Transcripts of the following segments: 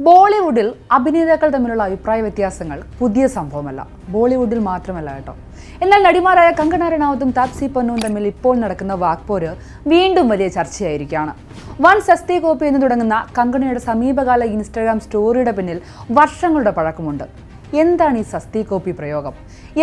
ബോളിവുഡിൽ അഭിനേതാക്കൾ തമ്മിലുള്ള അഭിപ്രായ വ്യത്യാസങ്ങൾ പുതിയ സംഭവമല്ല. ബോളിവുഡിൽ മാത്രമല്ല കേട്ടോ. എന്നാൽ നടിമാരായ കങ്കണ റണൌത്തും താപ്സി പന്നുവും തമ്മിൽ ഇപ്പോൾ നടക്കുന്ന വാക്പോര് വീണ്ടും വലിയ ചർച്ചയായിരിക്കുകയാണ്. വൺ സസ്തി കോപ്പി എന്ന് തുടങ്ങുന്ന കങ്കണയുടെ സമീപകാല ഇൻസ്റ്റാഗ്രാം സ്റ്റോറിയുടെ പിന്നിൽ വർഷങ്ങളുടെ പഴക്കമുണ്ട്. എന്താണ് ഈ സസ്തി കോപ്പി പ്രയോഗം?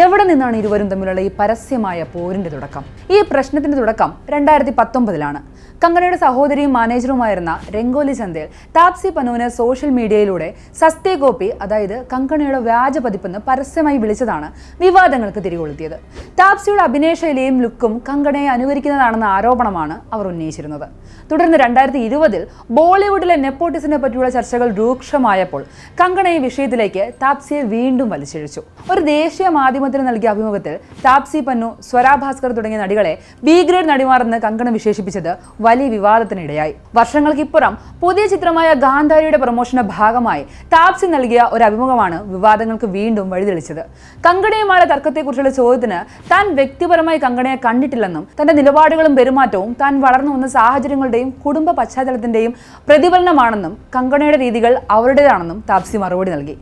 എവിടെ നിന്നാണ് ഇരുവരും തമ്മിലുള്ള ഈ പരസ്യമായ പോരിന്റെ തുടക്കം? ഈ പ്രശ്നത്തിന്റെ തുടക്കം 2019 കങ്കണയുടെ സഹോദരിയും മാനേജറുമായിരുന്ന രംഗോലി ചന്ദേൽ താപ്സി പന്നുവിനെ സോഷ്യൽ മീഡിയയിലൂടെ സസ്തി കോപ്പി, അതായത് കങ്കണയുടെ വ്യാജ പതിപ്പെന്ന് പരസ്യമായി വിളിച്ചതാണ് വിവാദങ്ങൾക്ക് തിരികൊളുത്തിയത്. താപ്സിയുടെ അഭിനയശൈലിയും ലുക്കും കങ്കണയെ അനുകരിക്കുന്നതാണെന്ന ആരോപണമാണ് അവർ ഉന്നയിച്ചിരുന്നത്. തുടർന്ന് 2020 ബോളിവുഡിലെ നെപ്പോട്ടിസിനെ പറ്റിയുള്ള ചർച്ചകൾ രൂക്ഷമായപ്പോൾ കങ്കണ ഈ വിഷയത്തിലേക്ക് താപ്സിയെ വീണ്ടും വലിച്ചിഴച്ചു. ഒരു ദേശീയ മാധ്യമത്തിന് നൽകിയ അഭിമുഖത്തിൽ താപ്സി പന്നു, സ്വര ഭാസ്കർ തുടങ്ങിയ നടികളെ ബി ഗ്രേഡ് നടിമാർ എന്ന് കങ്കണ വിശേഷിപ്പിച്ചത് വലിയ വിവാദത്തിനിടയായി. വർഷങ്ങൾക്കിപ്പുറം പുതിയ ചിത്രമായ ഗാന്ധാരിയുടെ പ്രമോഷന്റെ ഭാഗമായി താപ്സി നൽകിയ ഒരു അഭിമുഖമാണ് വിവാദങ്ങൾക്ക് വീണ്ടും വഴിതെളിച്ചത്. കങ്കണയുമായുള്ള തർക്കത്തെക്കുറിച്ചുള്ള ചോദ്യത്തിന് താൻ വ്യക്തിപരമായി കങ്കണയെ കണ്ടിട്ടില്ലെന്നും തന്റെ നിലപാടുകളും പെരുമാറ്റവും താൻ വളർന്നു വന്ന സാഹചര്യങ്ങളുടെയും കുടുംബ പശ്ചാത്തലത്തിന്റെയും പ്രതിഫലനമാണെന്നും കങ്കണയുടെ രീതികൾ അവരുടേതാണെന്നും താപ്സി മറുപടി നൽകി.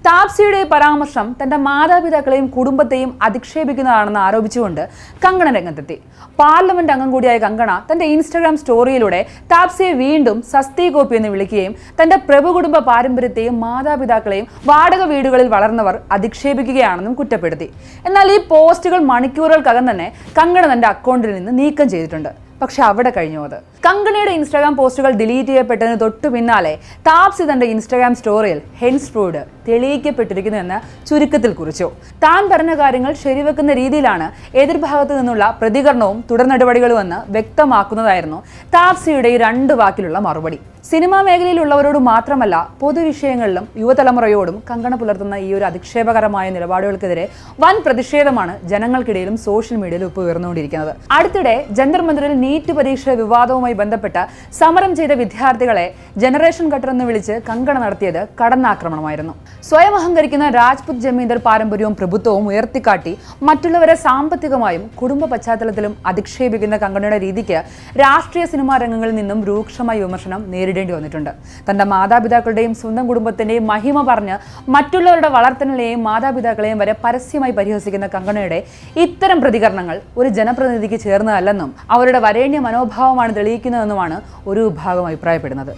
താപ്സിയുടെ പരാമർശം തന്റെ മാതാപിതാക്കളെയും കുടുംബത്തെയും അധിക്ഷേപിക്കുന്നതാണെന്ന് ആരോപിച്ചുകൊണ്ട് കങ്കണ രംഗത്തെത്തി. പാർലമെന്റ് അംഗം കൂടിയായ കങ്കണ തന്റെ ഇൻസ്റ്റാഗ്രാം സ്റ്റോറിയിലൂടെ താപ്സിയെ വീണ്ടും സസ്തി കോപ്പി എന്ന് വിളിക്കുകയും തന്റെ പ്രഭു കുടുംബ പാരമ്പര്യത്തെയും മാതാപിതാക്കളെയും വാടക വീടുകളിൽ വളർന്നവർ അധിക്ഷേപിക്കുകയാണെന്നും കുറ്റപ്പെടുത്തി. എന്നാൽ ഈ പോസ്റ്റുകൾ മണിക്കൂറുകൾക്കകം തന്നെ കങ്കണ തന്റെ അക്കൗണ്ടിൽ നിന്ന് നീക്കം ചെയ്തിട്ടുണ്ട്. പക്ഷെ അവിടെ കഴിഞ്ഞു അത്. കങ്കണയുടെ ഇൻസ്റ്റാഗ്രാം പോസ്റ്റുകൾ ഡിലീറ്റ് ചെയ്യപ്പെട്ടതിന് തൊട്ടു പിന്നാലെ താപ്സി തന്റെ ഇൻസ്റ്റാഗ്രാം സ്റ്റോറിയിൽ ഹെൻസ്പ്രൂഡ് തെളിയിക്കപ്പെട്ടിരിക്കുന്നു എന്ന് ചുരുക്കത്തിൽ കുറിച്ചു. താൻ പറഞ്ഞ കാര്യങ്ങൾ ശരിവെക്കുന്ന രീതിയിലാണ് എതിർഭാഗത്തു നിന്നുള്ള പ്രതികരണവും തുടർ നടപടികളും എന്ന് വ്യക്തമാക്കുന്നതായിരുന്നു താപ്സിയുടെ ഈ 2 വാക്കിലുള്ള മറുപടി. സിനിമാ മേഖലയിലുള്ളവരോട് മാത്രമല്ല, പൊതുവിഷയങ്ങളിലും യുവതലമുറയോടും കങ്കണ പുലർത്തുന്ന ഈ ഒരു അധിക്ഷേപകരമായ നിലപാടുകൾക്കെതിരെ വൻ പ്രതിഷേധമാണ് ജനങ്ങൾക്കിടയിലും സോഷ്യൽ മീഡിയയിലും ഇപ്പോൾ ഉയർന്നുകൊണ്ടിരിക്കുന്നത്. അടുത്തിടെ ജന്തർ മന്ദിറിൽ നീറ്റ് പരീക്ഷ വിവാദവുമായി ബന്ധപ്പെട്ട് സമരം ചെയ്ത വിദ്യാർത്ഥികളെ ജനറേഷൻ കട്ടർ എന്ന് വിളിച്ച് കങ്കണ നടത്തിയത് കടന്നാക്രമണമായിരുന്നു. സ്വയം അഹങ്കരിക്കുന്ന രാജ്പുത് ജമീന്ദർ പാരമ്പര്യവും പ്രഭുത്വവും ഉയർത്തിക്കാട്ടി മറ്റുള്ളവരെ സാമ്പത്തികമായും കുടുംബ പശ്ചാത്തലത്തിലും അധിക്ഷേപിക്കുന്ന കങ്കണയുടെ രീതിക്ക് രാഷ്ട്രീയ സിനിമാ രംഗങ്ങളിൽ നിന്നും രൂക്ഷമായ വിമർശനം നേരിടേണ്ടി വന്നിട്ടുണ്ട്. തന്റെ മാതാപിതാക്കളുടെയും സ്വന്തം കുടുംബത്തിന്റെയും മഹിമ പറഞ്ഞ് മറ്റുള്ളവരുടെ വളർത്തലിനെയും മാതാപിതാക്കളെയും വരെ പരസ്യമായി പരിഹസിക്കുന്ന കങ്കണയുടെ ഇത്തരം പ്രതികരണങ്ങൾ ഒരു ജനപ്രതിനിധിക്ക് ചേർന്നതല്ലെന്നും അവരുടെ വരേണ്യ മനോഭാവമാണ് തെളിയിക്കുന്നതെന്നുമാണ് ഒരു വിഭാഗം അഭിപ്രായപ്പെടുന്നത്.